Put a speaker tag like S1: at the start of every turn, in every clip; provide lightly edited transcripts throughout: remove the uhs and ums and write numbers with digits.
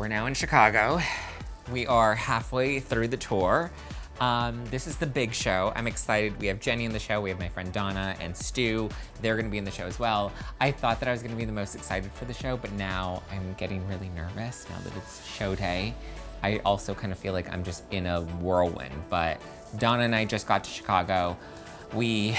S1: we're now in Chicago. We are halfway through the tour. This is the big show. I'm excited. We have Jenny in the show. We have my friend Donna and Stu. They're gonna be in the show as well. I thought that I was gonna be the most excited for the show, but now I'm getting really nervous now that it's show day. I also kind of feel like I'm just in a whirlwind, but Donna and I just got to Chicago. We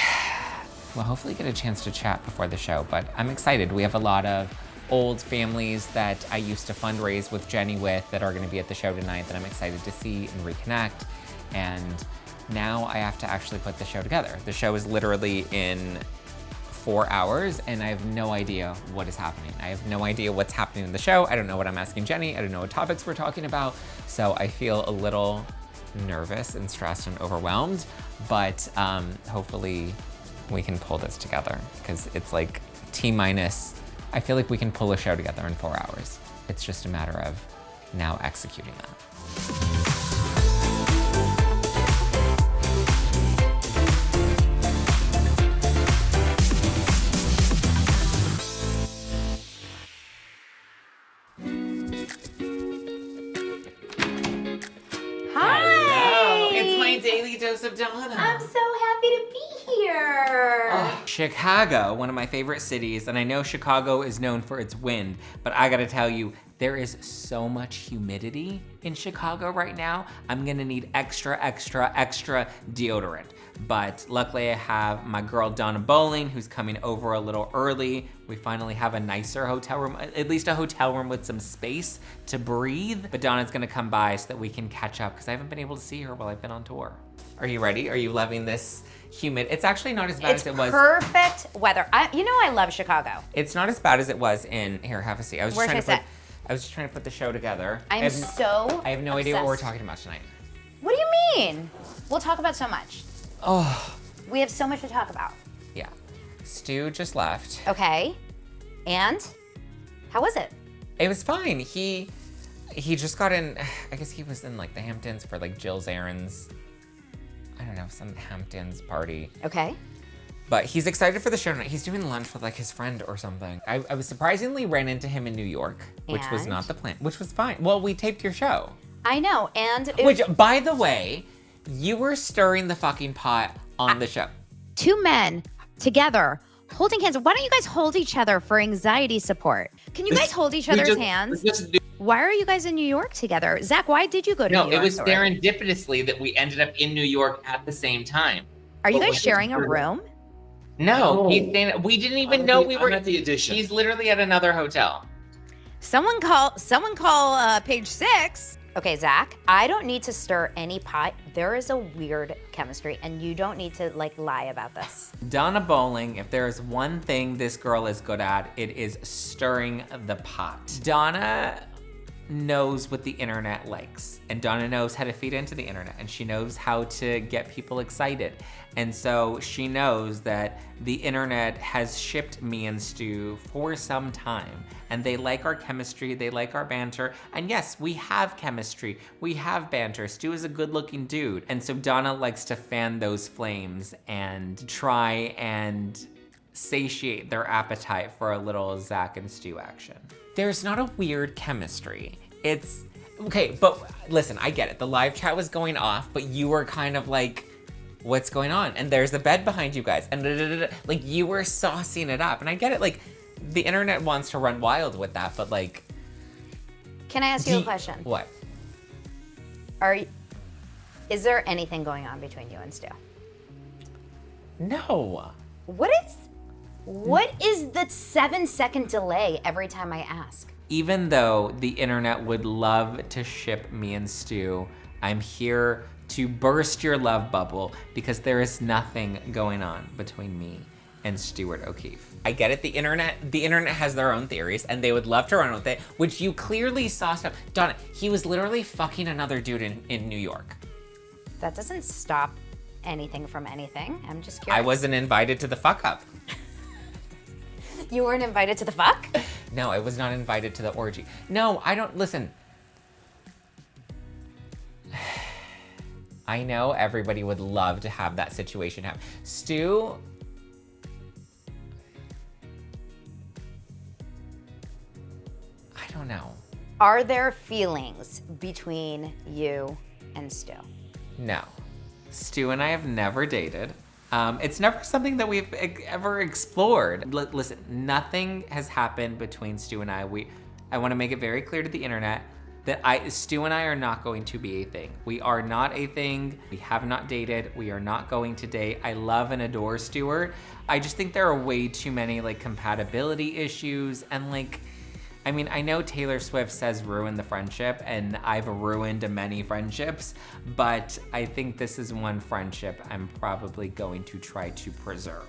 S1: will hopefully get a chance to chat before the show, but I'm excited. We have a lot of old families that I used to fundraise with Jenny with that are gonna be at the show tonight that I'm excited to see and reconnect. And now I have to actually put the show together. The show is literally in 4 hours and I have no idea what is happening. I have no idea what's happening in the show. I don't know what I'm asking Jenny. I don't know what topics we're talking about. So I feel a little nervous and stressed and overwhelmed, but hopefully we can pull this together because it's like T-minus. I feel like we can pull a show together in 4 hours. It's just a matter of now executing that. Of Donna.
S2: I'm so happy to be here.
S1: Oh, Chicago, one of my favorite cities, and I know Chicago is known for its wind, but I gotta tell you, there is so much humidity in Chicago right now. I'm gonna need extra deodorant. But luckily I have my girl Donna Bowling, who's coming over a little early. We finally have a nicer hotel room, at least a hotel room with some space to breathe. But Donna's gonna come by so that we can catch up, because I haven't been able to see her while I've been on tour. Are you ready? Are you loving this humid? It's actually not as bad as it was.
S2: It's perfect weather. I love Chicago.
S1: It's not as bad as it was in, here, have a seat. I was just trying to put the show together.
S2: I have
S1: no idea what we're talking about tonight.
S2: What do you mean? We'll talk about so much.
S1: Oh.
S2: We have so much to talk about.
S1: Yeah. Stu just left.
S2: Okay. And? How was it?
S1: It was fine. He just got in, I guess he was in like the Hamptons for like Jill's errands. I don't know, some Hamptons party.
S2: Okay.
S1: But he's excited for the show tonight. He's doing lunch with like his friend or something. I was surprisingly ran into him in New York, which was not the plan, which was fine. Well, we taped your show.
S2: I know, and
S1: which, by the way, you were stirring the fucking pot on the show.
S2: Two men together holding hands. Why don't you guys hold each other for anxiety support? Can you guys hold each other's hands? Why are you guys in New York together? Zach, why did you go to New York?
S3: No, it was serendipitously that we ended up in New York at the same time.
S2: Are you guys sharing a room?
S3: No, we didn't even know we were
S4: at the Edition.
S3: He's literally at another hotel.
S2: Someone call page 6. Okay, Zach, I don't need to stir any pot. There is a weird chemistry, and you don't need to lie about this.
S1: Donna Bowling, if there is one thing this girl is good at, it is stirring the pot. Donna knows what the internet likes, and Donna knows how to feed into the internet, and she knows how to get people excited. And so she knows that the internet has shipped me and Stu for some time, and they like our chemistry, they like our banter, and yes, we have chemistry, we have banter. Stu is a good-looking dude, and so Donna likes to fan those flames and try and satiate their appetite for a little Zack and Stu action. There's not a weird chemistry. It's, okay, but listen, I get it. The live chat was going off, but you were kind of like, what's going on? And there's the bed behind you guys. And like, you were saucing it up. And I get it, like, the internet wants to run wild with that, but like.
S2: Can I ask you a question?
S1: What?
S2: Is there anything going on between you and Stu?
S1: No.
S2: What is the 7-second delay every time I ask?
S1: Even though the internet would love to ship me and Stu, I'm here to burst your love bubble because there is nothing going on between me and Stuart O'Keeffe. I get it, the internet has their own theories and they would love to run with it, which you clearly saw stuff. Donna, he was literally fucking another dude in New York.
S2: That doesn't stop anything from anything. I'm just curious.
S1: I wasn't invited to the fuck up.
S2: You weren't invited to the fuck?
S1: No, I was not invited to the orgy. No, I don't, listen. I know everybody would love to have that situation happen. Stu, I don't know.
S2: Are there feelings between you and Stu?
S1: No. Stu and I have never dated. It's never something that we've ever explored. Listen, nothing has happened between Stu and I. I want to make it very clear to the internet that Stu and I are not going to be a thing. We are not a thing. We have not dated. We are not going to date. I love and adore Stuart. I just think there are way too many like compatibility issues and like, I mean, I know Taylor Swift says ruin the friendship, and I've ruined many friendships, but I think this is one friendship I'm probably going to try to preserve.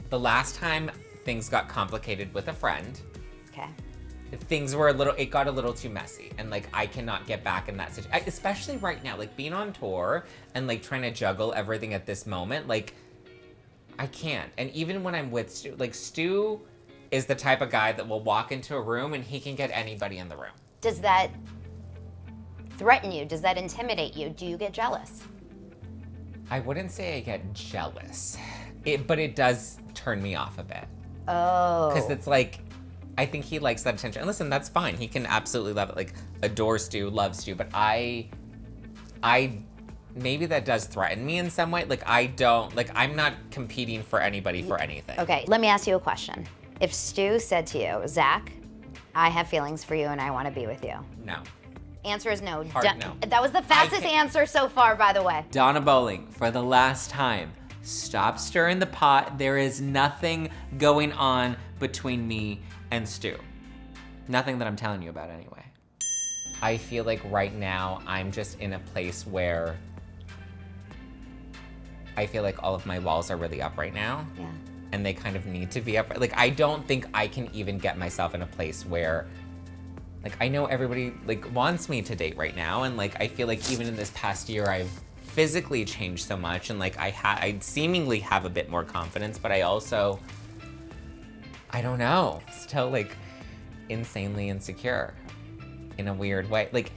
S1: The last time things got complicated with a friend,
S2: okay,
S1: it got a little too messy, and like I cannot get back in that situation, especially right now, like being on tour and like trying to juggle everything at this moment, like I can't. And even when I'm with Stu, like Stu is the type of guy that will walk into a room and he can get anybody in the room.
S2: Does that threaten you? Does that intimidate you? Do you get jealous?
S1: I wouldn't say I get jealous, but it does turn me off a bit.
S2: Oh.
S1: Because it's like, I think he likes that attention. And listen, that's fine. He can absolutely love it. Like, adore Stu, love Stu, but I maybe that does threaten me in some way. Like, I'm not competing for anybody for anything.
S2: Okay, let me ask you a question. If Stu said to you, Zach, I have feelings for you and I want to be with you.
S1: No.
S2: Answer is no.
S1: No.
S2: That was the fastest answer so far, by the way.
S1: Donna Bowling, for the last time, stop stirring the pot. There is nothing going on between me and Stu. Nothing that I'm telling you about anyway. I feel like right now I'm just in a place where I feel like all of my walls are really up right now.
S2: Yeah.
S1: And they kind of need to be up. Like, I don't think I can even get myself in a place where, like, I know everybody, like, wants me to date right now. And, like, I feel like even in this past year, I've physically changed so much. And, like, I seemingly have a bit more confidence, but I also, I don't know, still, like, insanely insecure in a weird way. Like,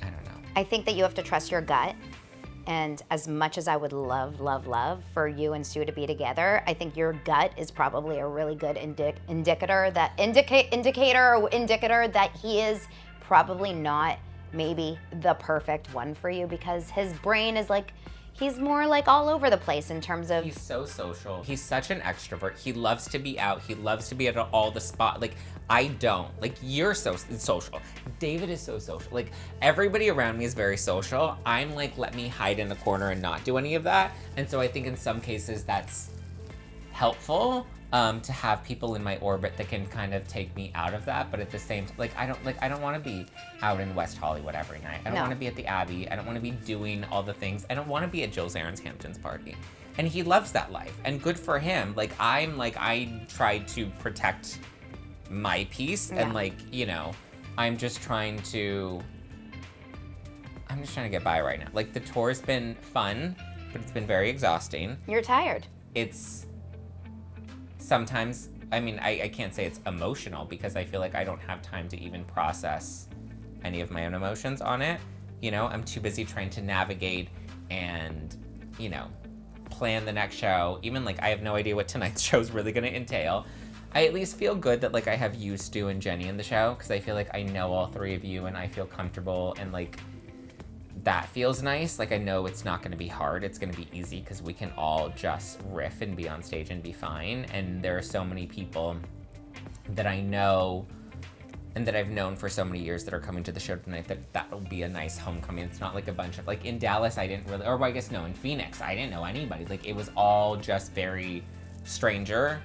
S1: I don't know.
S2: I think that you have to trust your gut. And as much as I would love for you and Stu to be together, I think your gut is probably a really good indicator that he is probably not maybe the perfect one for you, because his brain is like, he's more like all over the place in terms of...
S1: He's so social. He's such an extrovert. He loves to be out. He loves to be at all the spot. Like, I don't. Like, you're so social. David is so social. Like, everybody around me is very social. I'm like, let me hide in the corner and not do any of that. And so I think in some cases that's helpful, to have people in my orbit that can kind of take me out of that. But at the same time, I don't want to be out in West Hollywood every night. I don't want to be at the Abbey. I don't want to be doing all the things. I don't want to be at Jill Zarin's Hamptons party. And he loves that life, and good for him. Like, I try to protect my peace, and I'm just trying to get by right now. Like, the tour's been fun, but it's been very exhausting.
S2: You're tired.
S1: It's sometimes, I mean, I can't say it's emotional, because I feel like I don't have time to even process any of my own emotions on it. You know, I'm too busy trying to navigate and, plan the next show. Even, I have no idea what tonight's show is really going to entail. I at least feel good that, I have you, Stu, and Jenny in the show, because I feel like I know all three of you, and I feel comfortable, and, that feels nice. I know it's not going to be hard. It's going to be easy, because we can all just riff and be on stage and be fine. And there are so many people that I know and that I've known for so many years that are coming to the show tonight that will be a nice homecoming. It's not like a bunch of, in Dallas, I didn't really, or I guess no, in Phoenix, I didn't know anybody. It was all just very stranger.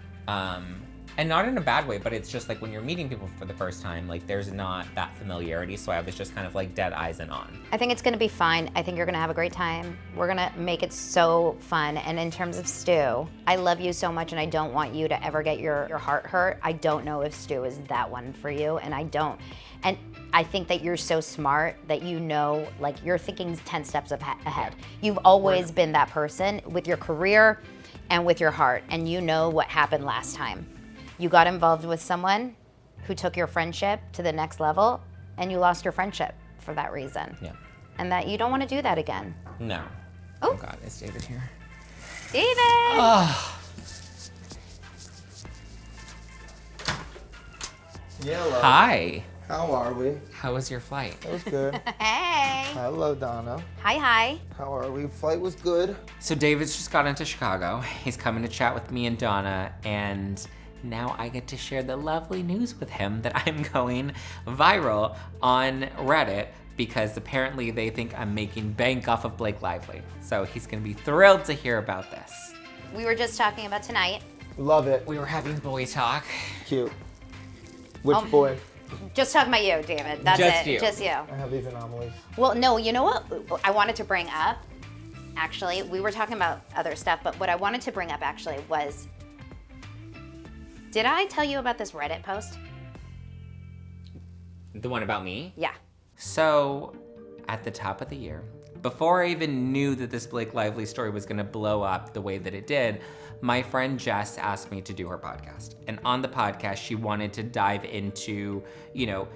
S1: And not in a bad way, but it's just when you're meeting people for the first time, there's not that familiarity. So I was just kind of dead eyes and on.
S2: I think it's gonna be fine. I think you're gonna have a great time. We're gonna make it so fun. And in terms of Stu, I love you so much, and I don't want you to ever get your heart hurt. I don't know if Stu is that one for you, and I don't. And I think that you're so smart that you're thinking 10 steps ahead. You've always been that person with your career and with your heart, and you know what happened last time. You got involved with someone who took your friendship to the next level, and you lost your friendship for that reason.
S1: Yeah.
S2: And that you don't want to do that again.
S1: No.
S2: Oh
S1: God, is David here?
S2: David!
S1: Oh.
S4: Yeah, love.
S1: Hi.
S4: How are we?
S1: How was your flight?
S4: It was good.
S2: Hey.
S4: Hello, Donna.
S2: Hi.
S4: How are we? Flight was good.
S1: So David's just got into Chicago. He's coming to chat with me and Donna, and now I get to share the lovely news with him that I'm going viral on Reddit because apparently they think I'm making bank off of Blake Lively. So he's gonna be thrilled to hear about this.
S2: We were just talking about tonight.
S4: Love it.
S1: We were having boy talk.
S4: Cute. Which boy?
S2: Just talking about you, David. That's
S1: Just
S2: it.
S1: you.
S2: Just you.
S4: I have these anomalies.
S2: Well, no, you know what I wanted to bring up? Actually, we were talking about other stuff, but what I wanted to bring up actually was, did I tell you about this Reddit post?
S1: The one about me?
S2: Yeah.
S1: So, at the top of the year, before I even knew that this Blake Lively story was gonna blow up the way that it did, my friend Jess asked me to do her podcast. And on the podcast, she wanted to dive into,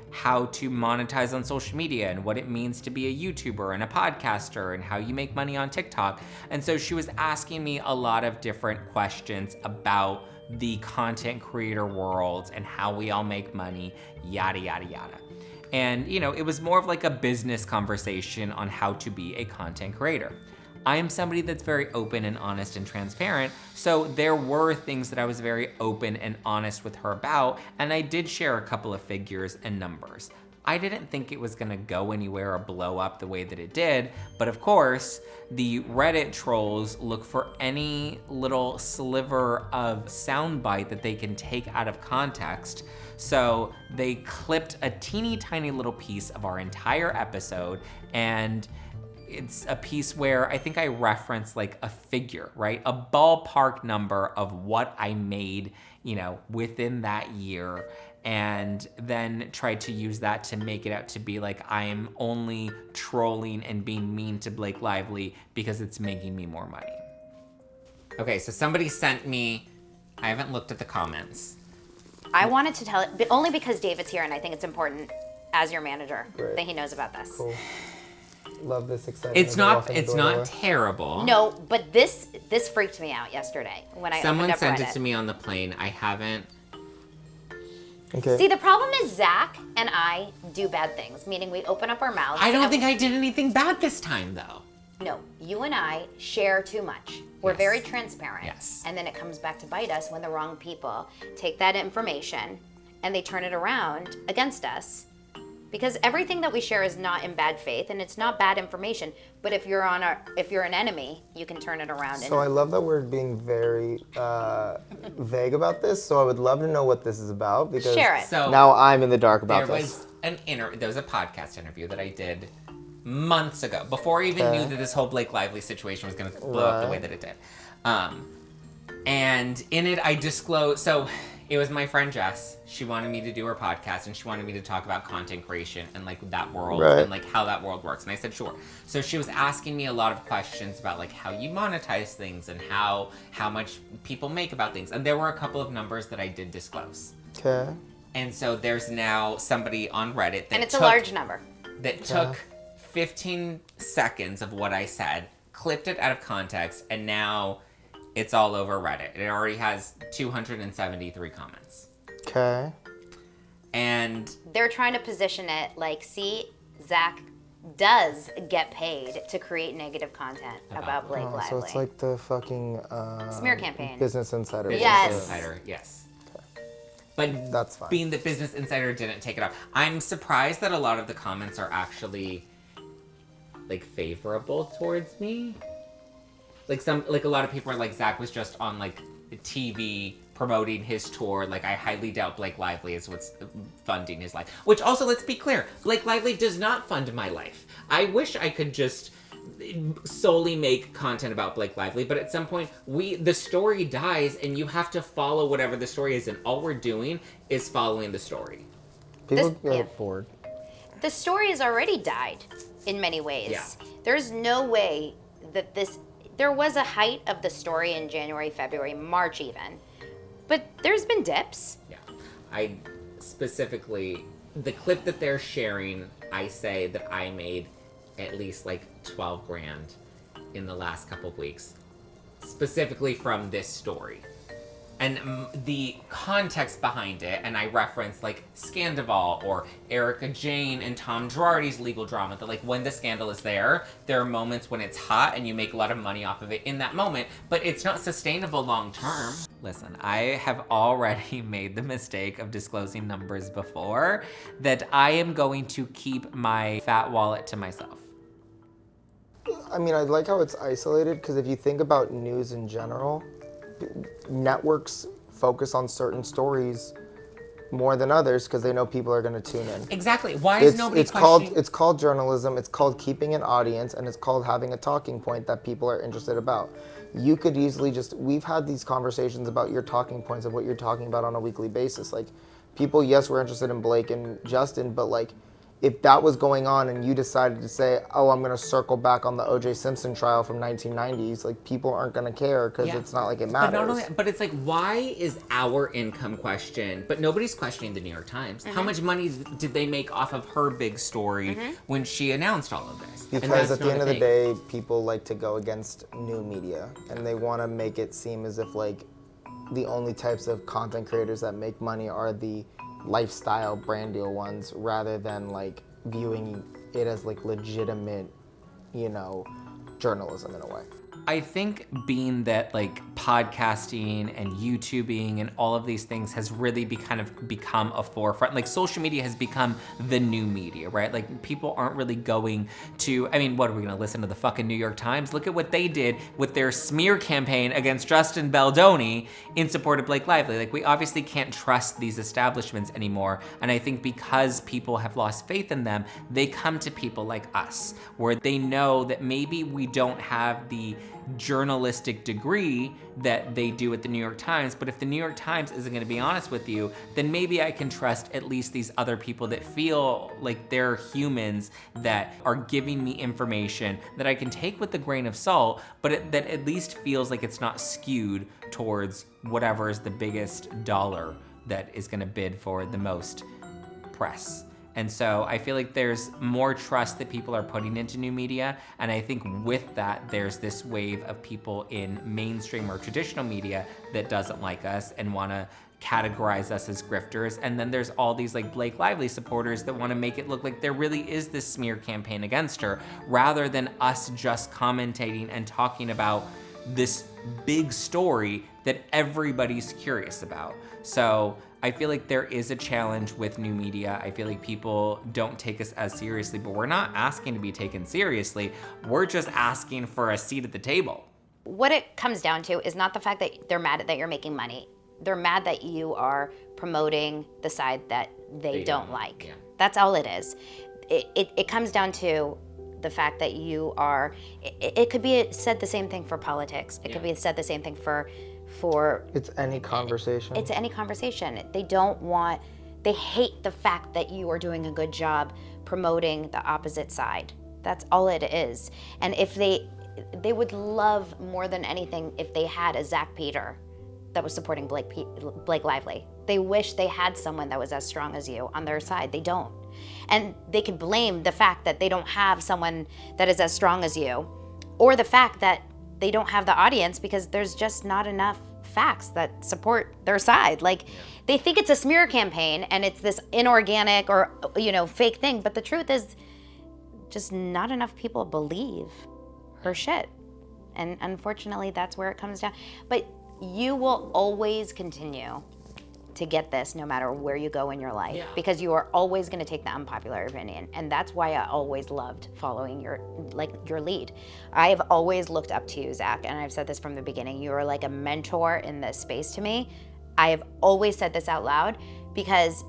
S1: how to monetize on social media and what it means to be a YouTuber and a podcaster and how you make money on TikTok. And so she was asking me a lot of different questions about the content creator world and how we all make money, yada, yada, yada. And, it was more of like a business conversation on how to be a content creator. I am somebody that's very open and honest and transparent, so there were things that I was very open and honest with her about, and I did share a couple of figures and numbers. I didn't think it was gonna go anywhere or blow up the way that it did, but of course, the Reddit trolls look for any little sliver of soundbite that they can take out of context. So they clipped a teeny tiny little piece of our entire episode, and it's a piece where I think I reference like a figure, right? A ballpark number of what I made, within that year, and then tried to use that to make it out to be like I'm only trolling and being mean to Blake Lively because it's making me more money. Okay, so somebody sent me, I haven't looked at the comments.
S2: I wanted to tell it, but only because David's here and I think it's important as your manager
S4: Great.
S2: that he knows about this.
S4: Cool. Love this excitement.
S1: It's not terrible.
S2: No, but this freaked me out yesterday when I
S1: Someone
S2: opened up
S1: sent
S2: Reddit.
S1: it to me on the plane. I haven't.
S4: Okay.
S2: See, the problem is Zack and I do bad things, meaning we open up our mouths.
S1: I don't
S2: and
S1: think I did anything bad this time, though.
S2: No, you and I share too much. We're
S1: Yes.
S2: very transparent.
S1: Yes.
S2: And then it comes back to bite us when the wrong people take that information and they turn it around against us. Because everything that we share is not in bad faith and it's not bad information. But if you're an enemy, you can turn it around.
S4: So I love that we're being very vague about this. So I would love to know what this is about because
S2: Share it.
S1: So
S4: now I'm in the dark about
S1: there
S4: this.
S1: was there was a podcast interview that I did months ago, before I even knew that this whole Blake Lively situation was going to blow up the way that it did. And in it, I disclosed. So it was my friend Jess. She wanted me to do her podcast, and she wanted me to talk about content creation and like that world
S4: Right.
S1: and like how that world works. And I said sure. So she was asking me a lot of questions about like how you monetize things and how much people make about things. And there were a couple of numbers that I did disclose.
S4: Okay.
S1: And so there's now somebody on Reddit that
S2: and it's a large number.
S1: that took 15 seconds of what I said, clipped it out of context, and now it's all over Reddit. It already has 273 comments.
S4: Okay.
S1: And
S2: They're trying to position it like, see, Zack does get paid to create negative content about Blake Lively.
S4: So it's like the fucking
S2: smear campaign.
S4: Business Insider.
S1: Business
S2: Yes.
S1: Insider, yes. But
S4: That's fine.
S1: being that Business Insider didn't take it off, I'm surprised that a lot of the comments are actually like favorable towards me. Like a lot of people are like, Zack was just on like TV promoting his tour. Like, I highly doubt Blake Lively is what's funding his life. Which also, let's be clear, Blake Lively does not fund my life. I wish I could just solely make content about Blake Lively, but at some point the story dies and you have to follow whatever the story is, and all we're doing is following the story.
S4: People
S2: This-
S4: get
S2: yeah.
S4: bored.
S2: The story has already died in many ways.
S1: Yeah.
S2: There's no way that there was a height of the story in January, February, March even. But there's been dips.
S1: Yeah. I specifically, the clip that they're sharing, I say that I made at least like 12 grand in the last couple of weeks, specifically from this story. and the context behind it, and I reference like Scandival or Erica Jane and Tom Girardi's legal drama, that like when the scandal is there are moments when it's hot and you make a lot of money off of it in that moment, but it's not sustainable long term. Listen, I have already made the mistake of disclosing numbers before, that I am going to keep my fat wallet to myself.
S4: I mean, I like how it's isolated, because if you think about news in general, networks focus on certain stories more than others because they know people are going to tune in.
S1: Exactly. Why is nobody questioning?
S4: It's called journalism. It's called keeping an audience, and it's called having a talking point that people are interested about. You could easily we've had these conversations about your talking points of what you're talking about on a weekly basis. Like, people, yes, we're interested in Blake and Justin, but like, if that was going on and you decided to say, oh, I'm going to circle back on the O.J. Simpson trial from 1990s, like, people aren't going to care because it's not like it matters.
S1: But not only, but it's like, why is our income questioned? But nobody's questioning the New York Times. How much money did they make off of her big story when she announced all of this?
S4: Because at the end of the day, people like to go against new media, and they want to make it seem as if like the only types of content creators that make money are the lifestyle brand deal ones, rather than like viewing it as like legitimate, you know, journalism in a way.
S1: I think being that like podcasting and YouTubing and all of these things has really become a forefront. Like, social media has become the new media, right? Like, people aren't really going to, I mean, what are we gonna listen to the fucking New York Times? Look at what they did with their smear campaign against Justin Baldoni in support of Blake Lively. Like, we obviously can't trust these establishments anymore. And I think because people have lost faith in them, they come to people like us, where they know that maybe we don't have the journalistic degree that they do at the New York Times, but if the New York Times isn't going to be honest with you, then maybe I can trust at least these other people that feel like they're humans, that are giving me information that I can take with a grain of salt, but that at least feels like it's not skewed towards whatever is the biggest dollar that is going to bid for the most press. And so I feel like there's more trust that people are putting into new media. And I think with that, there's this wave of people in mainstream or traditional media that doesn't like us and want to categorize us as grifters. And then there's all these like Blake Lively supporters that want to make it look like there really is this smear campaign against her, rather than us just commentating and talking about this big story that everybody's curious about. So I feel like there is a challenge with new media. I feel like people don't take us as seriously, but we're not asking to be taken seriously. We're just asking for a seat at the table.
S2: What it comes down to is not the fact that they're mad that you're making money. They're mad that you are promoting the side that they don't like.
S1: Yeah.
S2: That's all it is. It comes down to the fact that you are, it could be said the same thing for politics. It could be said the same thing for
S4: It's any conversation.
S2: It's any conversation. They hate the fact that you are doing a good job promoting the opposite side. That's all it is. And if they would love more than anything if they had a Zack Peter that was supporting Blake Lively. They wish they had someone that was as strong as you on their side. They don't. And they could blame the fact that they don't have someone that is as strong as you, or the fact that they don't have the audience because there's just not enough facts that support their side. Like, they think it's a smear campaign and it's this inorganic or, you know, fake thing, but the truth is just not enough people believe her shit. And unfortunately, that's where it comes down. But you will always continue to get this no matter where you go in your life, because you are always going to take the unpopular opinion. And that's why I always loved following your lead. I have always looked up to you, Zack, and I've said this from the beginning. You are like a mentor in this space to me. I have always said this out loud because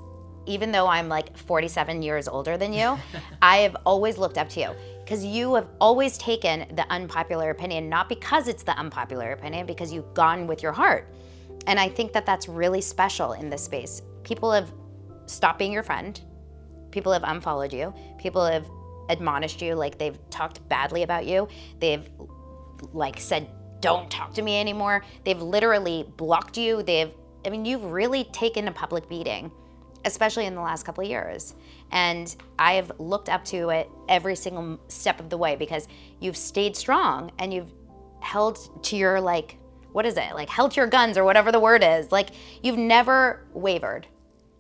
S2: even though I'm like 47 years older than you, I have always looked up to you because you have always taken the unpopular opinion, not because it's the unpopular opinion, because you've gone with your heart. And I think that that's really special in this space. People have stopped being your friend. People have unfollowed you. People have admonished you, like they've talked badly about you. They've like said, don't talk to me anymore. They've literally blocked you. You've really taken a public beating, especially in the last couple of years. And I have looked up to it every single step of the way because you've stayed strong and you've held to your like what is it? Like, held your guns or whatever the word is. Like, you've never wavered.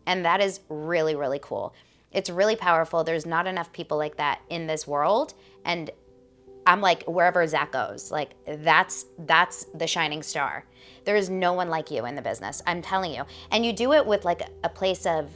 S2: And that is really, really cool. It's really powerful. There's not enough people like that in this world. And I'm like, wherever Zack goes, like that's the shining star. There is no one like you in the business, I'm telling you. And you do it with like a place of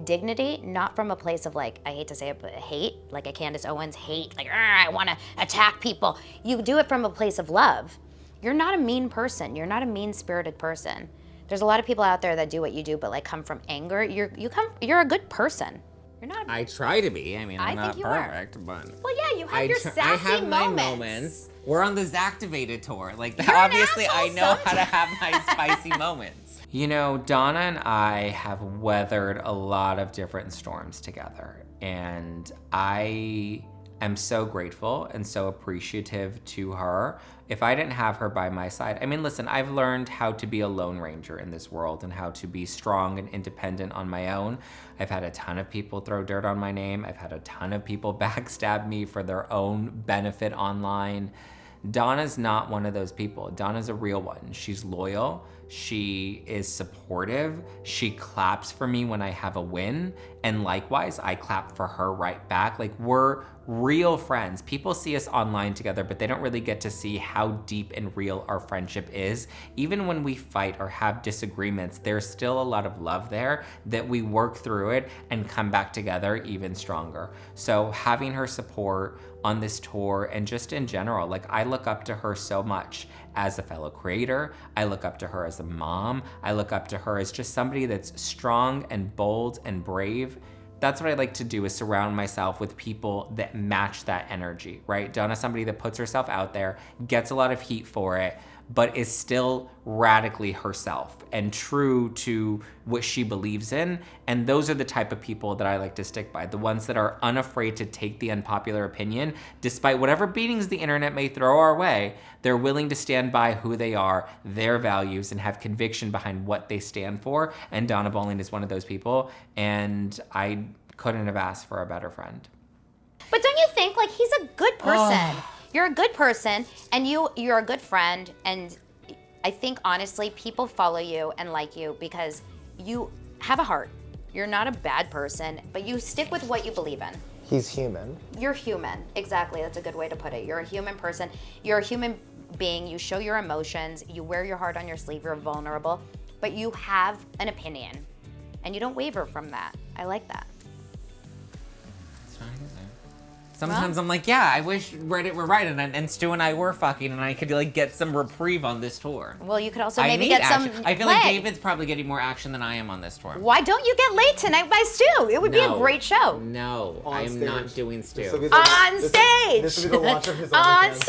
S2: dignity, not from a place of like, I hate to say it, but hate, like a Candace Owens hate, like, I wanna attack people. You do it from a place of love. You're not a mean person. You're not a mean-spirited person. There's a lot of people out there that do what you do, but like come from anger. You're a good person. You're not.
S1: I try to be. I mean, I'm
S2: I
S1: not
S2: think you are.
S1: perfect, but
S2: Well, yeah, you have your sassy
S1: I have my
S2: moments.
S1: moments. We're on the Zacktivated Tour. Like,
S2: You're an
S1: obviously, I
S2: asshole
S1: know how to have my spicy moments. You know, Donna and I have weathered a lot of different storms together, and I am so grateful and so appreciative to her. If I didn't have her by my side, I mean, listen, I've learned how to be a lone ranger in this world and how to be strong and independent on my own. I've had a ton of people throw dirt on my name. I've had a ton of people backstab me for their own benefit online. Donna's not one of those people. Donna's a real one. She's loyal. She is supportive. She claps for me when I have a win. And likewise, I clap for her right back. Like, we're real friends. People see us online together, but they don't really get to see how deep and real our friendship is. Even when we fight or have disagreements, there's still a lot of love there that we work through it and come back together even stronger. So having her support on this tour and just in general, like, I look up to her so much as a fellow creator. I look up to her as a mom. I look up to her as just somebody that's strong and bold and brave. That's what I like to do, is surround myself with people that match that energy, right? Donna's somebody that puts herself out there, gets a lot of heat for it, but is still radically herself and true to what she believes in. And those are the type of people that I like to stick by, the ones that are unafraid to take the unpopular opinion. Despite whatever beatings the internet may throw our way, they're willing to stand by who they are, their values, and have conviction behind what they stand for. And Donna Bowling is one of those people, and I couldn't have asked for a better friend.
S2: But don't you think, like, he's a good person? You're a good person, and you're a good friend, and I think, honestly, people follow you and like you because you have a heart. You're not a bad person, but you stick with what you believe in.
S4: He's human.
S2: You're human. Exactly. That's a good way to put it. You're a human person. You're a human being. You show your emotions. You wear your heart on your sleeve. You're vulnerable, but you have an opinion, and you don't waver from that. I like that.
S1: Sometimes I'm like, yeah, I wish Reddit were right and Stu and I were fucking and I could like get some reprieve on this tour.
S2: Well, you could also
S1: I
S2: maybe
S1: need
S2: get
S1: action.
S2: some
S1: I feel
S2: play.
S1: like David's probably getting more action than I am on this tour.
S2: Why don't you get laid tonight by Stu? It would be a great show.
S1: No,
S4: On
S1: I'm not
S4: stage.
S1: doing
S4: This will
S1: Stu.
S4: be the-
S2: On stage!
S4: This will be the launch of his
S2: On
S4: OnlyFans.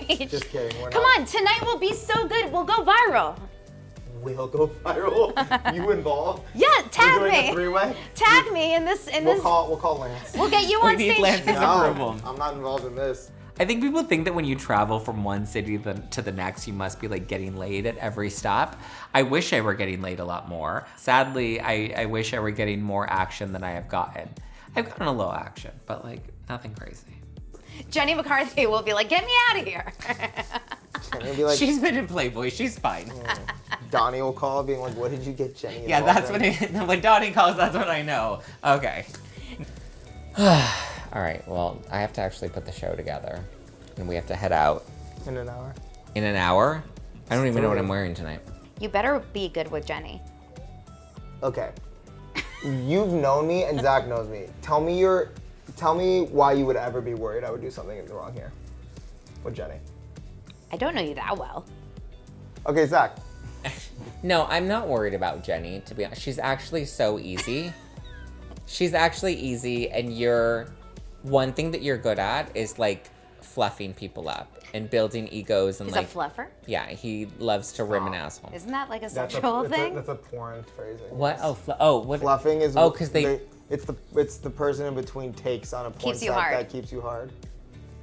S2: stage!
S4: Just kidding. We're
S2: Come
S4: not.
S2: on, tonight will be so good. We'll go viral.
S4: We'll go viral. You involved?
S2: Yeah,
S4: We're
S2: tag
S4: doing a
S2: me.
S4: three-way?
S2: Tag me in this.
S4: We'll call Lance.
S2: We'll get you
S1: We
S2: on
S1: need
S2: stage.
S1: Lance's approval.
S4: I'm not involved in this.
S1: I think people think that when you travel from one city to the next, you must be like getting laid at every stop. I wish I were getting laid a lot more. Sadly, I wish I were getting more action than I have gotten. I've gotten a little action, but like nothing crazy.
S2: Jenny McCarthy will be like, get me out of here.
S4: And it'll be like,
S1: She's been in Playboy, she's fine.
S4: Donnie will call being like, what did you get Jenny
S1: Yeah,
S4: involved
S1: that's
S4: in?
S1: when Donnie calls, that's what I know. Okay. All right, well, I have to actually put the show together and we have to head out.
S4: In an hour.
S1: In an hour? I don't even know what
S4: Still.
S1: I'm wearing tonight.
S2: You better be good with Jenny.
S4: Okay. You've known me and Zach knows me. Tell me why you would ever be worried I would do something wrong here with Jenny.
S2: I don't know you that well.
S4: Okay, Zach.
S1: No, I'm not worried about Jenny, to be honest. She's actually so easy. She's actually easy, and one thing that you're good at is like fluffing people up and building egos and
S2: He's
S1: like.
S2: a fluffer?
S1: Yeah, he loves to rim an asshole.
S2: Isn't that like a
S4: That's
S2: sexual thing?
S4: That's a porn phrasing.
S1: What?
S4: Yes.
S1: What?
S4: Fluffing is
S1: Oh, 'cause they-
S4: it's the person in between takes on a porn
S2: Keeps you
S4: set
S2: hard.
S4: that keeps you hard.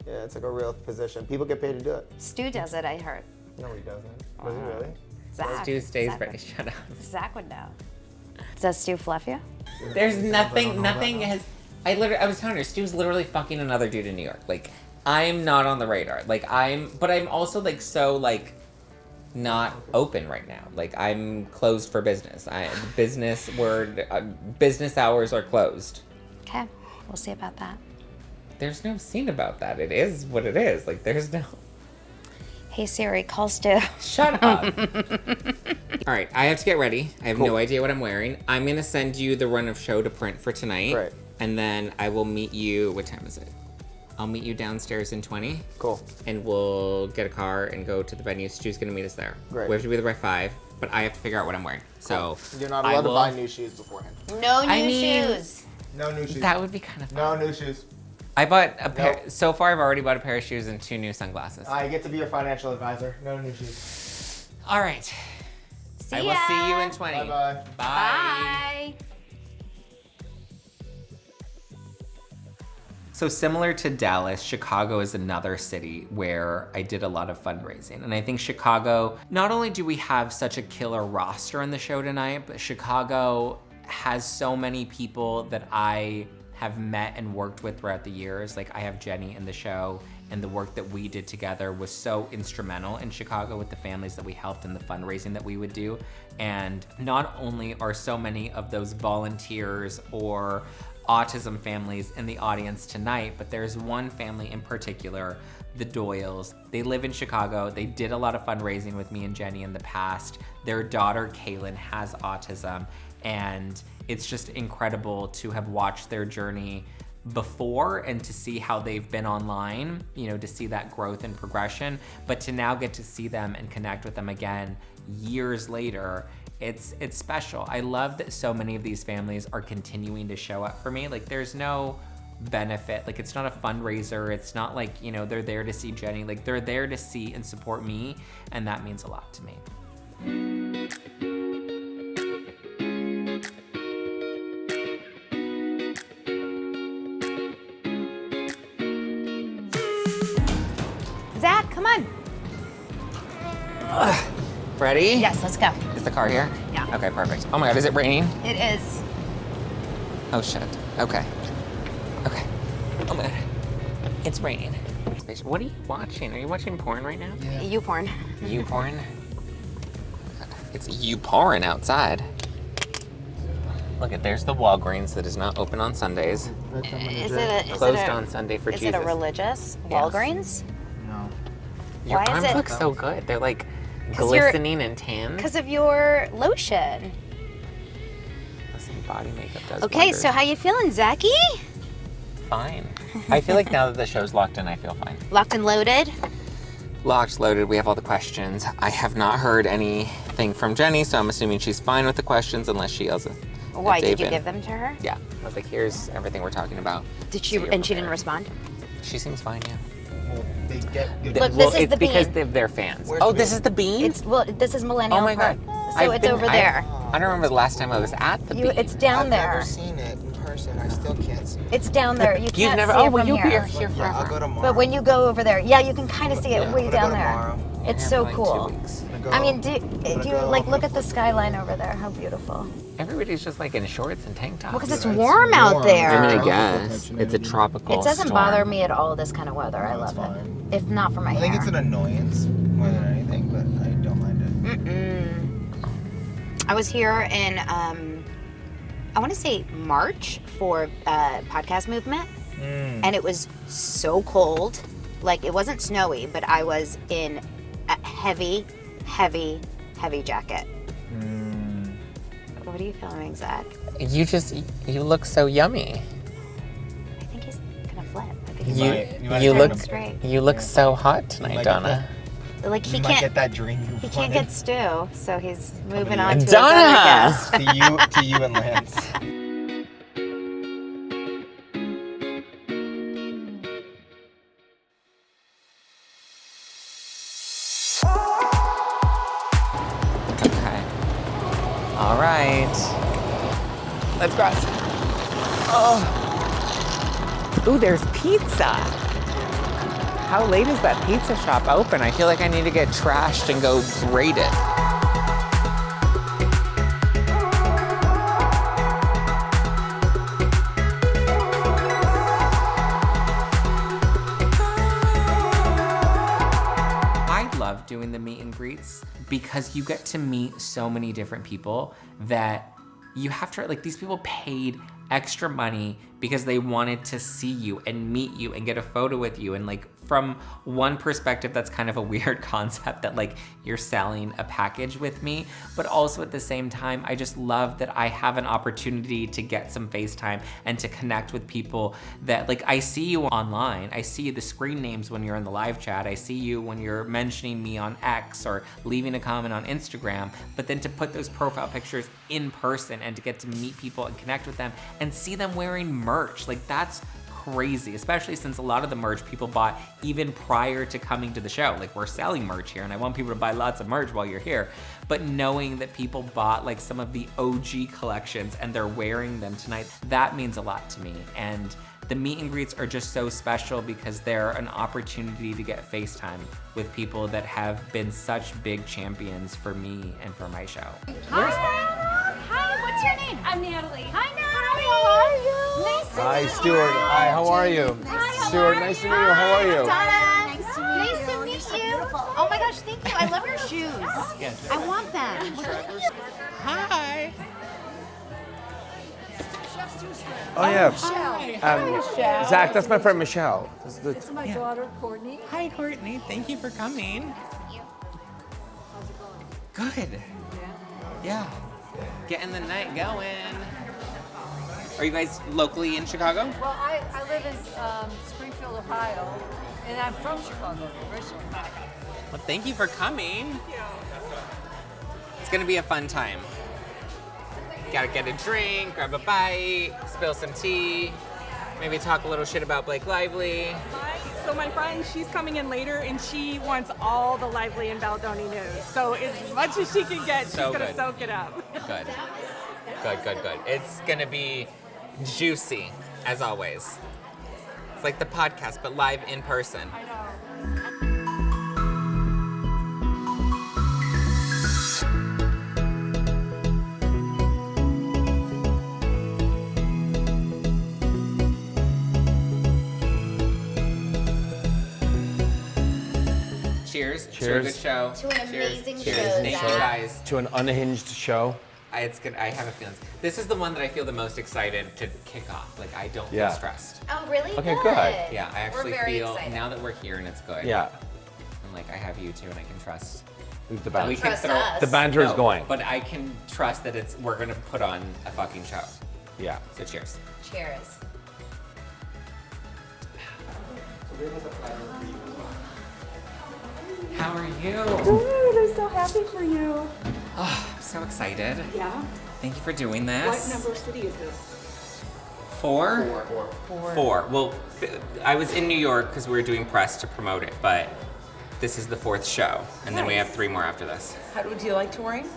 S4: Yeah, it's like a real position. People get paid to do it.
S2: Stu does it, I heard.
S4: No, he doesn't. Does he really?
S2: Zach.
S1: Stu stays
S2: Zach
S1: ready.
S2: would-
S1: Shut up.
S2: Zach would know. Does Stu fluff you?
S1: There's nothing
S4: about
S1: has. I was telling her, Stu's literally fucking another dude in New York. Like, I'm not on the radar. Like, but I'm also like so like not open right now. Like, I'm closed for business. Business hours are closed.
S2: Okay, we'll see about that.
S1: There's no scene about that. It is what it is. Like, there's no...
S2: Hey Siri, call Stu.
S1: Shut up. All right, I have to get ready. I have no idea what I'm wearing. I'm going to send you the run of show to print for tonight.
S4: Right.
S1: And then I will meet you, what time is it? I'll meet you downstairs in 20.
S4: Cool.
S1: And we'll get a car and go to the venue. Stu's going to meet us there.
S4: Great.
S1: We have to be there by 5, but I have to figure out what I'm wearing.
S4: Cool.
S1: So
S4: You're not allowed to buy new shoes beforehand.
S2: No new shoes.
S4: No new shoes.
S1: That would be kind of fun.
S4: No new shoes.
S1: I bought a pair.
S4: Nope.
S1: So far, I've already bought a pair of shoes and 2 new sunglasses.
S4: I get to be your financial advisor. No new shoes.
S1: All right.
S2: See
S1: I
S2: ya.
S1: will see you in 20.
S4: Bye-bye.
S2: Bye.
S1: So similar to Dallas, Chicago is another city where I did a lot of fundraising. And I think Chicago, not only do we have such a killer roster on the show tonight, but Chicago has so many people that I have met and worked with throughout the years. Like, I have Jenny in the show, and the work that we did together was so instrumental in Chicago with the families that we helped and the fundraising that we would do. And not only are so many of those volunteers or autism families in the audience tonight, but there's one family in particular, the Doyles. They live in Chicago. They did a lot of fundraising with me and Jenny in the past. Their daughter, Kaylin, has autism, and it's just incredible to have watched their journey before and to see how they've been online, you know, to see that growth and progression, but to now get to see them and connect with them again years later, it's special. I love that so many of these families are continuing to show up for me. Like, there's no benefit. Like, it's not a fundraiser. It's not like, you know, they're there to see Jenny. Like, they're there to see and support me, and that means a lot to me.
S2: Zach, come on.
S1: Ready?
S2: Yes, let's go.
S1: Is the car here?
S2: Yeah.
S1: Okay, perfect. Oh my God, is it raining?
S2: It is.
S1: Oh shit. Okay. Okay. Oh my God. It's raining. What are you watching? Are you watching porn right now?
S4: Yeah.
S2: You porn.
S1: You porn? It's you porn outside. Look at, there's the Walgreens that is not open on Sundays. Closed on Sunday for
S2: Is
S1: Jesus.
S2: it a religious Walgreens?
S4: No.
S1: Your
S2: Why is
S1: arms
S2: it-
S1: look so good. They're like
S2: 'Cause you're-
S1: glistening and tan.
S2: Because of your lotion.
S1: Listen, body makeup does
S2: Okay,
S1: wonders.
S2: so how you feeling, Zachy?
S1: Fine. I feel like now that the show's locked in, I feel fine.
S2: Locked and loaded?
S1: Locked, loaded, we have all the questions. I have not heard anything from Jenny, so I'm assuming she's fine with the questions unless she yells at
S2: Why, did you
S1: David.
S2: give them to her?
S1: Yeah, I was like, here's everything we're talking about.
S2: Did
S1: So
S2: she?
S1: you're
S2: And she didn't
S1: prepared.
S2: respond?
S1: She seems fine, yeah.
S4: They get good.
S2: Look,
S1: Well,
S2: this is
S1: it's
S2: the
S1: because
S2: bean.
S1: they're fans.
S4: Where's
S1: Oh,
S4: the
S1: this
S4: bean?
S1: is the bean?
S2: This is Millennial
S1: Oh my
S2: Park.
S1: God.
S2: So it's over there.
S1: I don't remember the last time I was at the bean.
S2: It's down
S4: I've
S2: there.
S4: never seen it in person. I still can't see it.
S2: It's down there. You can't
S1: You've never,
S2: see
S1: oh,
S2: it
S1: well,
S2: from
S1: you'll be
S2: here.
S1: here
S4: Yeah, I'll go
S1: forever.
S4: tomorrow.
S2: But when you go over there, yeah, you can kind of see it
S4: Yeah,
S2: way
S4: I'm gonna
S2: down
S4: go
S2: there.
S4: tomorrow.
S2: It's
S1: Yeah,
S2: so
S1: for like
S2: cool.
S1: 2 weeks.
S4: I'm gonna
S2: I
S4: go-
S2: mean, do you
S4: go
S2: like look at the skyline over there? How beautiful.
S1: Everybody's just like in shorts and tank tops.
S2: Well, because it's
S4: It's
S2: warm out
S4: warm.
S2: there.
S1: I mean, I
S4: Tropical
S1: guess.
S4: type
S1: It's a tropical
S2: It doesn't
S1: storm.
S2: bother me at all, this kind of weather. I
S4: No, it's
S2: love it.
S4: fine.
S2: If not for my
S4: I
S2: hair.
S4: think it's an annoyance more than anything, but I don't mind it.
S2: I was here in, I want to say March for Podcast Movement, and it was so cold. Like, it wasn't snowy, but I was in a heavy, heavy, heavy jacket. What are you filming, Zach?
S1: You look so yummy.
S2: I think he's gonna flip. I think he's
S1: You,
S4: might
S1: you
S4: get
S1: look,
S4: him
S2: straight.
S1: you look
S4: Yeah.
S1: so hot
S4: might
S1: tonight,
S4: get
S1: Donna.
S2: Like, he
S4: You might
S2: can't,
S4: get that dream you
S2: he can't
S4: wanted.
S2: get Stu, so he's moving
S4: to
S2: on
S4: you.
S2: to his other
S1: Donna!
S2: guest.
S4: to you and Lance.
S1: Okay. All right. Let's cross. Oh. Ooh, there's pizza. How late is that pizza shop open? I feel like I need to get trashed and go rate it. I love doing doing the meet and greets because you get to meet so many different people that you have to, like, these people paid extra money because they wanted to see you and meet you and get a photo with you. And like, from one perspective, that's kind of a weird concept that like you're selling a package with me, but also at the same time, I just love that I have an opportunity to get some FaceTime and to connect with people that, like, I see you online, I see the screen names when you're in the live chat, I see you when you're mentioning me on X or leaving a comment on Instagram, but then to put those profile pictures in person and to get to meet people and connect with them and see them wearing merch, like that's crazy, especially since a lot of the merch people bought even prior to coming to the show. Like, we're selling merch here and I want people to buy lots of merch while you're here, but knowing that people bought like some of the OG collections and they're wearing them tonight, that means a lot to me. And the meet and greets are just so special because they're an opportunity to get FaceTime with people that have been such big champions for me and for my show.
S5: Hi, what's your name? I'm Natalie. Hi, Natalie. How are you? Nice to
S6: Hi,
S5: meet
S6: Stuart.
S5: you.
S6: Hi, how are you?
S5: Hi,
S6: Stuart, nice to meet you. How are you?
S5: Donna.
S2: Nice to meet you. Oh my gosh, thank you. I love your shoes. I want them.
S1: Hi.
S6: Oh, yeah. Zack, that's my friend Michelle.
S7: This is my daughter, Courtney.
S1: Hi, Courtney. Thank you for coming. Good. Yeah. Getting the night going. Are you guys locally in Chicago?
S7: Well, I live in Springfield, Ohio, and I'm from Chicago originally.
S1: Well, thank you for coming. It's gonna be a fun time. Gotta get a drink, grab a bite, spill some tea, maybe talk a little shit about Blake Lively.
S8: So my friend, she's coming in later, and she wants all the Lively and Baldoni news. So as much as she can get, she's
S1: So
S8: gonna
S1: good.
S8: soak it up.
S1: Good. Good. It's gonna be juicy, as always. It's like the podcast, but live in person.
S8: I know.
S1: Cheers. To a
S6: Cheers.
S1: good show.
S2: To an amazing
S1: Cheers.
S2: show,
S1: Thank you
S2: Zack.
S1: guys.
S6: To an unhinged show.
S1: It's good. I have a feeling. This is the one that I feel the most excited to kick off. Like, I don't feel
S6: Yeah.
S1: stressed.
S2: Oh, really?
S6: Okay, good.
S1: Yeah, I actually
S2: We're very
S1: feel
S2: excited.
S1: now that we're here and it's good.
S6: Yeah.
S1: And like, I have you too, and I can trust.
S6: The
S1: We
S6: banter.
S1: can
S2: Trust
S1: throw.
S2: us.
S6: The banter is
S1: No,
S6: going.
S1: But I can trust that we're gonna put on a fucking show.
S6: Yeah.
S1: So cheers.
S2: Cheers.
S1: How are you?
S8: Good, I'm so happy for you.
S1: Oh, I'm so excited.
S8: Yeah.
S1: Thank you for doing this.
S8: What number city is this?
S1: 4? 4. Well, I was in New York because we were doing press to promote it, but this is the 4th show, and then we have 3 more after this.
S9: How do you like touring?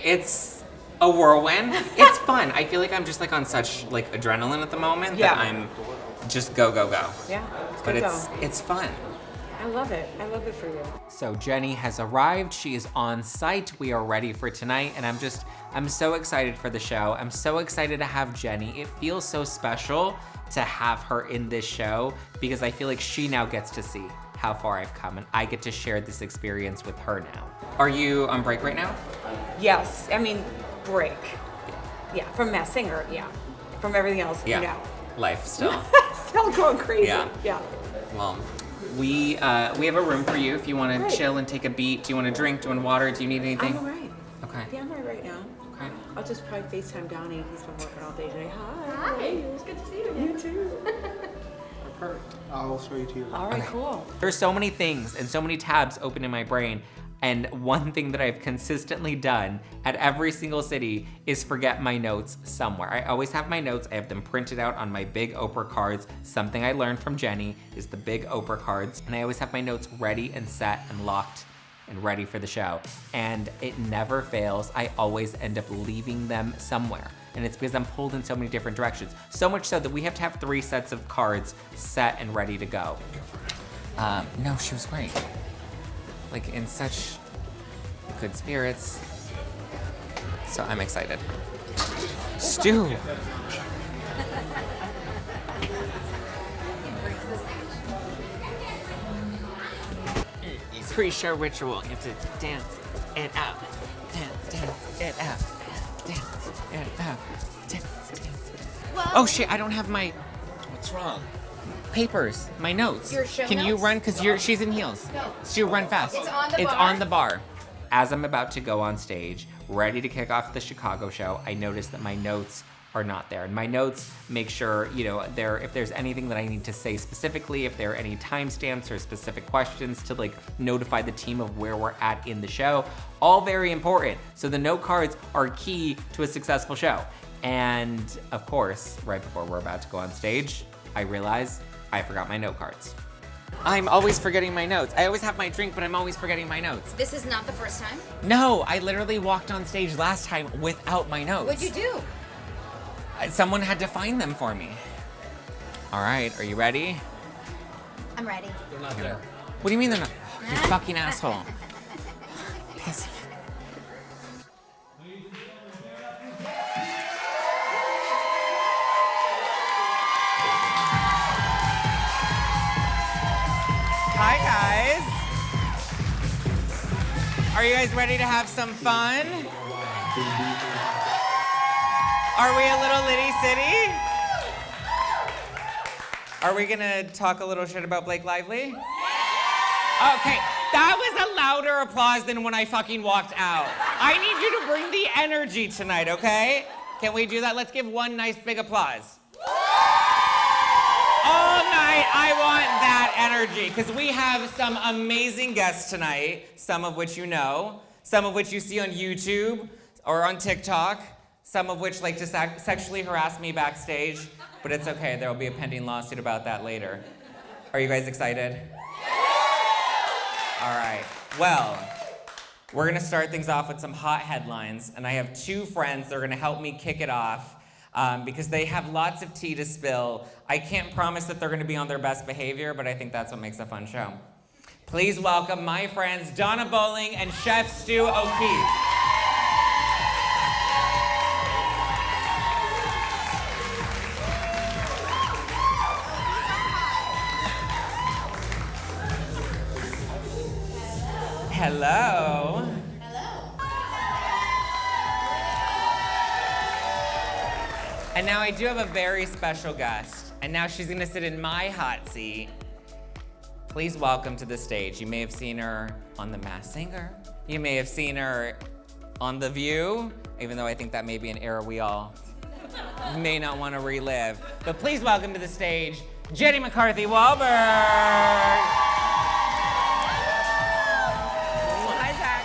S1: It's a whirlwind. It's fun. I feel like I'm just like on such like adrenaline at the moment
S9: Yeah.
S1: that I'm just go.
S9: Yeah, it's
S1: But
S9: good
S1: it's fun.
S9: I love it. I love it for you.
S1: So Jenny has arrived. She is on site. We are ready for tonight, and I'm so excited for the show. I'm so excited to have Jenny. It feels so special to have her in this show because I feel like she now gets to see how far I've come, and I get to share this experience with her now. Are you on break right now?
S9: Yes, I mean, break. Yeah, from Mass Singer, yeah. From everything else,
S1: Yeah. Life still.
S9: Still going crazy.
S1: Yeah.
S9: Yeah.
S1: Well, we have a room for you if you want to
S9: Great.
S1: chill and take a beat. Do you want a drink? Do you want water? Do you need anything?
S9: I'm all right.
S1: Okay.
S9: Yeah, I'm all right now.
S1: Okay.
S9: I'll just probably FaceTime Donnie. He's been working all day today. Hi.
S2: Hi. It's good to see you.
S9: You too.
S6: Perfect. I'll show you to your
S9: All right, cool.
S1: There's so many things and so many tabs open in my brain. And one thing that I've consistently done at every single city is forget my notes somewhere. I always have my notes. I have them printed out on my big Oprah cards. Something I learned from Jenny is the big Oprah cards. And I always have my notes ready and set and locked and ready for the show. And it never fails. I always end up leaving them somewhere. And it's because I'm pulled in so many different directions. So much so that we have to have 3 sets of cards set and ready to go. No, she was great. Like in such good spirits. So I'm excited. Stu!
S3: Easy.
S1: pre-show ritual. You have to dance it out. Dance it out. Dance it out. Dance it out. Oh shit, I don't have my
S3: What's wrong?
S1: papers, my notes.
S2: Your show
S1: Can you
S2: notes?
S1: run? Because she's in heels.
S2: No.
S1: Stu, run fast.
S2: It's on the
S1: It's
S2: bar.
S1: on the bar. As I'm about to go on stage, ready to kick off the Chicago show, I notice that my notes are not there. And my notes make sure, if there's anything that I need to say specifically, if there are any timestamps or specific questions to like notify the team of where we're at in the show, all very important. So the note cards are key to a successful show. And of course, right before we're about to go on stage, I realize I forgot my note cards. I'm always forgetting my notes. I always have my drink, but I'm always forgetting my notes.
S2: This is not the first time?
S1: No, I literally walked on stage last time without my notes.
S2: What'd you do?
S1: Someone had to find them for me. All right, are you ready?
S2: I'm ready.
S3: They're not there.
S1: What do you mean they're not? Oh, you fucking asshole. Piss. Hi, guys. Are you guys ready to have some fun? Are we a little Liddy City? Are we gonna talk a little shit about Blake Lively? Okay, that was a louder applause than when I fucking walked out. I need you to bring the energy tonight, okay? Can we do that? Let's give one nice big applause. All night, I want that energy, because we have some amazing guests tonight, some of which you know, some of which you see on YouTube or on TikTok, some of which like to sexually harass me backstage, but it's okay, there will be a pending lawsuit about that later. Are you guys excited? All right, well, we're gonna start things off with some hot headlines, and I have two friends that are gonna help me kick it off. Because they have lots of tea to spill. I can't promise that they're gonna be on their best behavior, but I think that's what makes a fun show. Please welcome my friends Donna Bowling and Chef Stu O'Keeffe. Hello. And now I do have a very special guest, and now she's gonna sit in my hot seat. Please welcome to the stage. You may have seen her on The Masked Singer. You may have seen her on The View, even though I think that may be an era we all may not want to relive. But please welcome to the stage, Jenny McCarthy Wahlberg.
S8: Hi, Zack.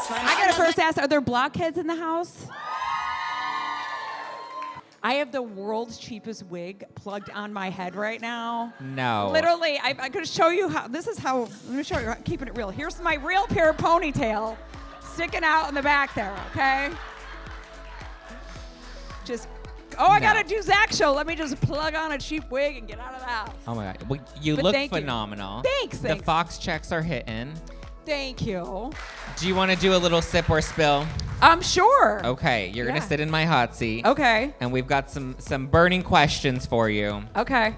S8: I gotta first ask, are there blockheads in the house? I have the world's cheapest wig plugged on my head right now.
S1: No.
S8: Literally, I'm gonna show you how, let me show you, keeping it real. Here's my real pair of ponytail sticking out in the back there, okay? I gotta do Zack show. Let me just plug on a cheap wig and get out of the house.
S1: Oh my God. Well, you
S8: But
S1: look
S8: thank you.
S1: phenomenal.
S8: Thanks.
S1: The Fox checks are hitting.
S8: Thank you.
S1: Do you want to do a little sip or spill?
S8: Sure.
S1: Okay, you're
S8: Yeah.
S1: gonna sit in my hot seat.
S8: Okay.
S1: And we've got some burning questions for you.
S8: Okay.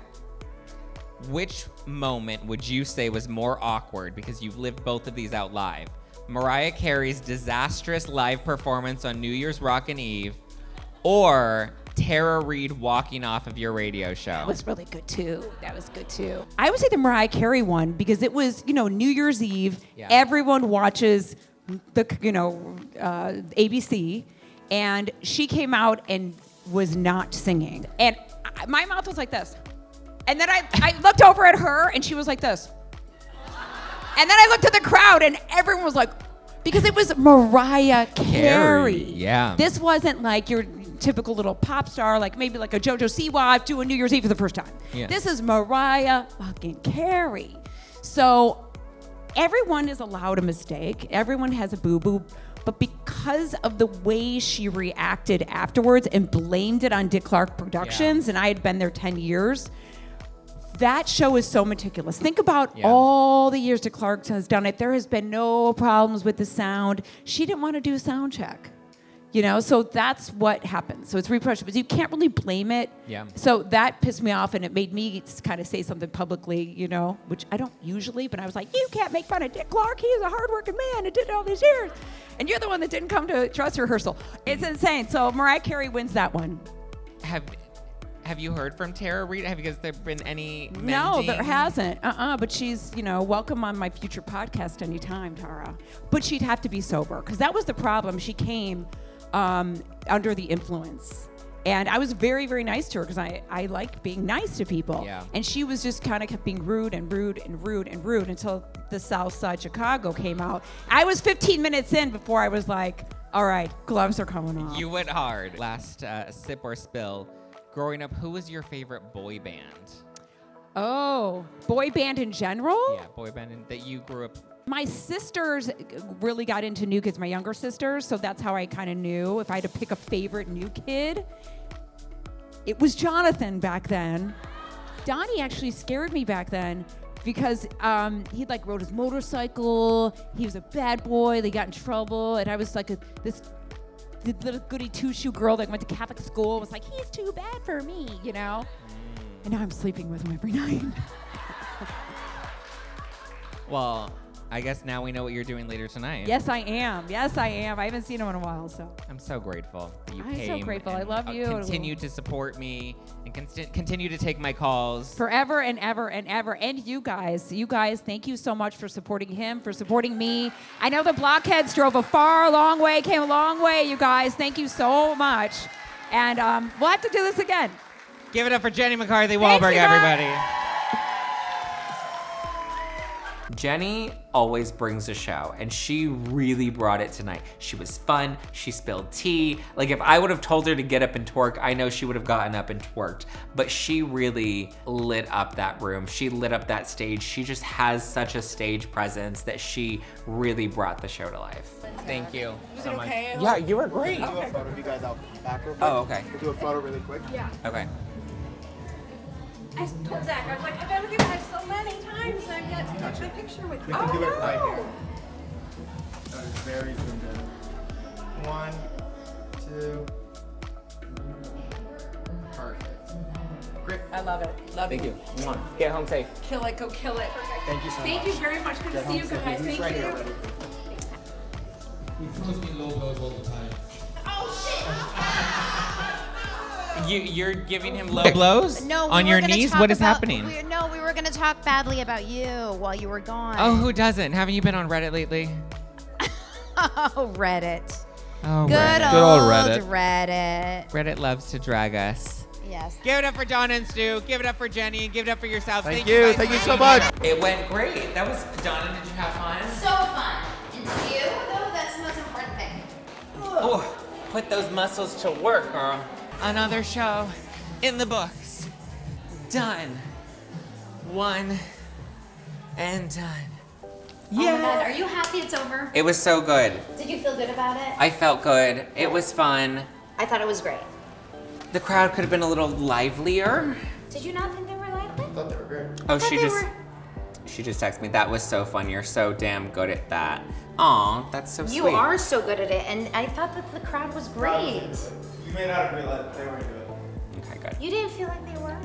S1: Which moment would you say was more awkward, because you've lived both of these out live? Mariah Carey's disastrous live performance on New Year's Rockin' Eve, or Tara Reid walking off of your radio show?
S8: That was really good too. I would say the Mariah Carey one, because it was, New Year's Eve.
S1: Yeah.
S8: Everyone watches the, ABC, and she came out and was not singing. And my mouth was like this. And then I looked over at her, and she was like this. And then I looked at the crowd, and everyone was like, because it was Mariah Carey.
S1: Yeah.
S8: This wasn't like your typical little pop star, like maybe like a JoJo Siwa doing New Year's Eve for the first time.
S1: Yeah.
S8: This is Mariah fucking Carey. So everyone is allowed a mistake. Everyone has a boo-boo. But because of the way she reacted afterwards and blamed it on Dick Clark Productions, and I had been there 10 years, That show is so meticulous. Think about
S1: Yeah.
S8: all the years that Clarkson has done it. There has been no problems with the sound. She didn't want to do a sound check. So that's what happens. So it's reproduction, but you can't really blame it.
S1: Yeah.
S8: So that pissed me off, and it made me kind of say something publicly, which I don't usually, but I was like, you can't make fun of Dick Clark. He's a hardworking man and did it all these years. And you're the one that didn't come to dress rehearsal. It's insane. So Mariah Carey wins that one.
S1: Have you heard from Tara Reid? Has there been any mending?
S8: No, there hasn't. But she's, welcome on my future podcast anytime, Tara. But she'd have to be sober, because that was the problem. She came under the influence. And I was very, very nice to her, because I like being nice to people.
S1: Yeah.
S8: And she was just kind of kept being rude and rude and rude and rude until the South Side Chicago came out. I was 15 minutes in before I was like, all right, gloves are coming off.
S1: You went hard. Last sip or spill. Growing up, who was your favorite boy band?
S8: Oh, boy band in general?
S1: Yeah, boy band that you grew up.
S8: My sisters really got into New Kids, my younger sisters, so that's how I kind of knew. If I had to pick a favorite New Kid, it was Jonathan back then. Donnie actually scared me back then because he rode his motorcycle. He was a bad boy. They got in trouble, and I was like this little goody two-shoe girl that went to Catholic school. Was like, he's too bad for me, And now I'm sleeping with him every night.
S1: Well, I guess now we know what you're doing later tonight.
S8: Yes, I am. I haven't seen him in a while, so.
S1: I'm so grateful that you
S8: I'm
S1: came.
S8: so grateful. I
S1: and,
S8: love you.
S1: Continue to support me and continue to take my calls.
S8: Forever and ever and ever. And you guys, thank you so much for supporting him, for supporting me. I know the Blockheads came a long way, you guys. Thank you so much. And we'll have to do this again.
S1: Give it up for Jenny McCarthy
S8: Thanks,
S1: Wahlberg,
S8: Yvonne.
S1: everybody. Jenny always brings a show, and she really brought it tonight. She was fun. She spilled tea. Like, if I would have told her to get up and twerk, I know she would have gotten up and twerked. But she really lit up that room. She lit up that stage. She just has such a stage presence that she really brought the show to life. Thank you so much.
S7: Okay?
S1: Yeah, you were great.
S10: Do a photo of you guys out back real quick.
S1: Oh, okay.
S10: We'll do a photo really quick.
S7: Yeah.
S1: Okay.
S7: I told Zack, I was like, I've been with you guys so many times, and I've yet to get my picture with you.
S10: We can do it right here. That is very zoomed in. 1, 2. Perfect. Great.
S7: I love it. Love
S1: Thank
S7: it.
S1: you. Get home safe.
S7: Kill it. Go kill it.
S10: Thank you so much.
S7: Thank you very much. Good to see you guys.
S10: He's
S7: Thank
S10: right
S7: you.
S10: here already.
S11: He throws me low blows all the time.
S1: You're giving him low blows
S2: No,
S1: on your knees? What is happening?
S2: We were going to talk badly about you while you were gone.
S1: Oh, who doesn't? Haven't you been on Reddit lately?
S2: Oh, Reddit.
S1: Oh,
S2: Good
S1: Reddit.
S2: old Reddit.
S1: Reddit loves to drag us.
S2: Yes.
S1: Give it up for Donna and Stu. Give it up for Jenny, and give it up for yourselves.
S10: Thank you.
S1: guys
S10: Thank
S1: for
S10: you so
S1: being
S10: much.
S1: here. It went great. That was Donna. Did you have fun?
S2: So fun. And you, though, that's the most important thing.
S1: Oh, put those muscles to work, girl. Another show in the books. Done. One and done.
S2: Oh my God, are you happy it's over?
S1: It was so good.
S2: Did you feel good about it?
S1: I felt good. It was fun.
S2: I thought it was great.
S1: The crowd could have been a little livelier.
S2: Did you not think they were likely?
S10: I thought they were great.
S1: Oh,
S2: thought they
S1: she just texted me. That was so fun. You're so damn good at that. Aw, that's so sweet.
S2: You are so good at it, and I thought that the crowd was great.
S10: You may not have realized they weren't good.
S1: Okay, good.
S2: You didn't feel like they were?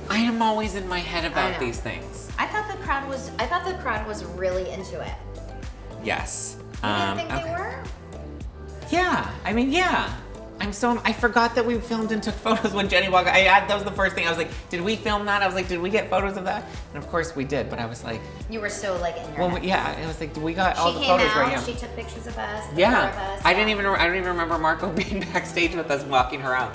S1: I am always in my head
S2: I
S1: about
S2: know.
S1: these things.
S2: I thought the crowd was really into it.
S1: Yes.
S2: You didn't think
S1: okay.
S2: they were?
S1: Yeah. I mean, yeah. I forgot that we filmed and took photos when Jenny walked. That was the first thing. I was like, did we film that? I was like, did we get photos of that? And of course we did, but I was like,
S2: You were so like in your head.
S1: yeah. I was like, we got all
S2: She
S1: the
S2: came
S1: photos
S2: out,
S1: right now.
S2: she took pictures of us, the four of
S1: Yeah.
S2: us.
S1: I don't even remember Marco being backstage with us walking her out.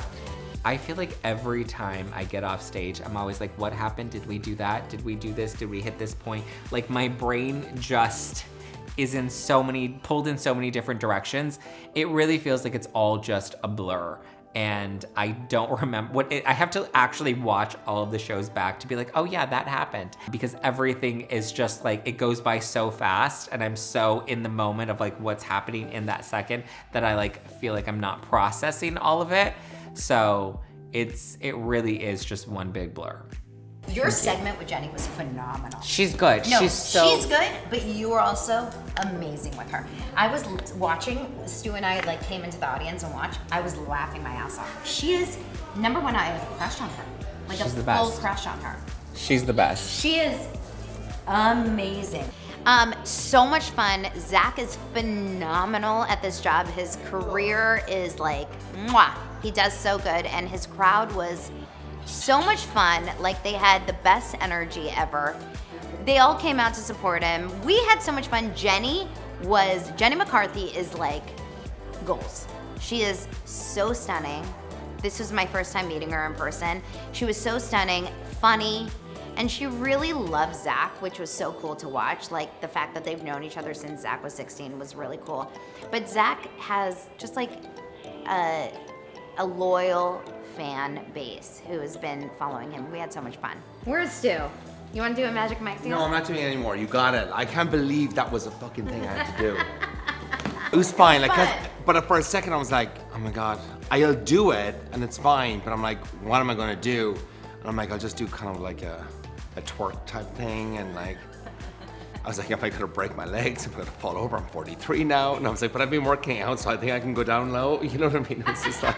S1: I feel like every time I get off stage, I'm always like, what happened? Did we do that? Did we do this? Did we hit this point? Like, my brain just is pulled in so many different directions. It really feels like it's all just a blur. And I don't remember I have to actually watch all of the shows back to be like, oh yeah, that happened. Because everything is just like, it goes by so fast, and I'm so in the moment of like what's happening in that second that I like feel like I'm not processing all of it. So it really is just one big blur.
S2: Your segment with Jenny was phenomenal.
S1: She's good.
S2: No,
S1: she's
S2: good, but you were also amazing with her. I was watching, Stu and I like came into the audience and watched. I was laughing my ass off. She is, number one, I have a crush on her. Like
S1: She's
S2: a
S1: the
S2: full
S1: best.
S2: crush on her.
S1: She's the best.
S2: She is amazing. So much fun. Zack is phenomenal at this job. His career is like, mwah. He does so good, and his crowd was so much fun. Like, they had the best energy ever. They all came out to support him. We had so much fun. Jenny McCarthy is like goals. She is so stunning. This was my first time meeting her in person. She was so stunning, funny, and she really loves Zack, which was so cool to watch. Like, the fact that they've known each other since Zack was 16 was really cool. But Zack has just like a loyal fan base who has been following him. We had so much fun. Where's Stu? You want to do a Magic Mike deal?
S6: No, I'm not doing it anymore. You got it. I can't believe that was a fucking thing I had to do. It was fine. Like, but for a second I was like, oh my God, I'll do it and it's fine. But I'm like, what am I gonna do? And I'm like, I'll just do kind of like a twerk type thing. And like, I was like, am I gonna break my legs? I'm gonna fall over. I'm 43 now. And I was like, but I've been working out, so I think I can go down low. You know what I mean? It's just like,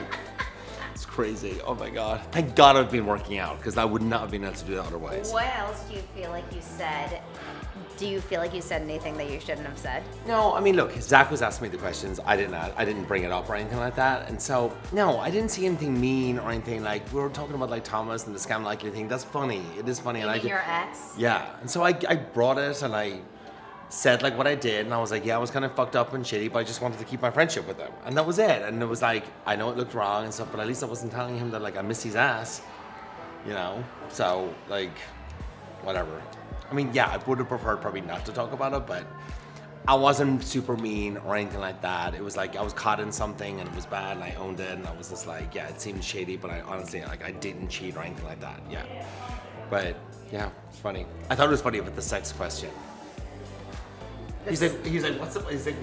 S6: it's crazy. Oh my God. Thank God I've been working out, because I would not have been able to do that otherwise.
S2: What else do you feel like you said? Do you feel like you said anything that you shouldn't have said?
S6: No, I mean, look, Zack was asking me the questions. I didn't bring it up or anything like that. And so, no, I didn't see anything mean or anything. Like, we were talking about like Thomas and the scam likely thing. That's funny. It is funny.
S2: Even your ex?
S6: Yeah. And so I brought it and I said like what I did. And I was like, yeah, I was kind of fucked up and shitty, but I just wanted to keep my friendship with him. And that was it. And it was like, I know it looked wrong and stuff, but at least I wasn't telling him that like I miss his ass, you know? So like, whatever. I mean, yeah, I would have preferred probably not to talk about it, but I wasn't super mean or anything like that. It was like I was caught in something and it was bad and I owned it and I was just like, yeah, it seemed shady, but I honestly, like, I didn't cheat or anything like that, yeah. But, yeah, it's funny. I thought it was funny with the sex question. He's like,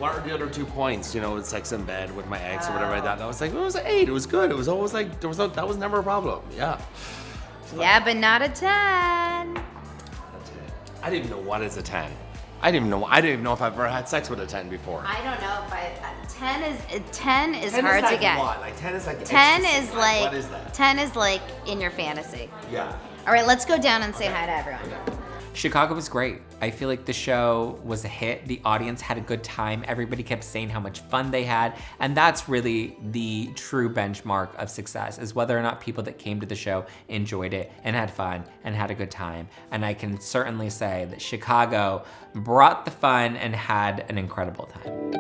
S6: what are the other 2 points? You know, sex in bed with my ex or whatever like that. And I was like, well, it was an 8, it was good. It was always like, that was never a problem, yeah.
S2: Yeah, but not a 10.
S6: I didn't even know what is a 10. I didn't even know if I've ever had sex with a 10 before.
S2: I don't know if 10 is
S6: 10
S2: hard
S6: is like
S2: to get.
S6: What? Like 10 is like
S2: 10
S6: ecstasy.
S2: is like
S6: what is that?
S2: 10 is like in your fantasy.
S6: Yeah.
S2: All right, let's go down and say hi to everyone.
S1: Chicago was great. I feel like the show was a hit. The audience had a good time. Everybody kept saying how much fun they had. And that's really the true benchmark of success, is whether or not people that came to the show enjoyed it and had fun and had a good time. And I can certainly say that Chicago brought the fun and had an incredible time.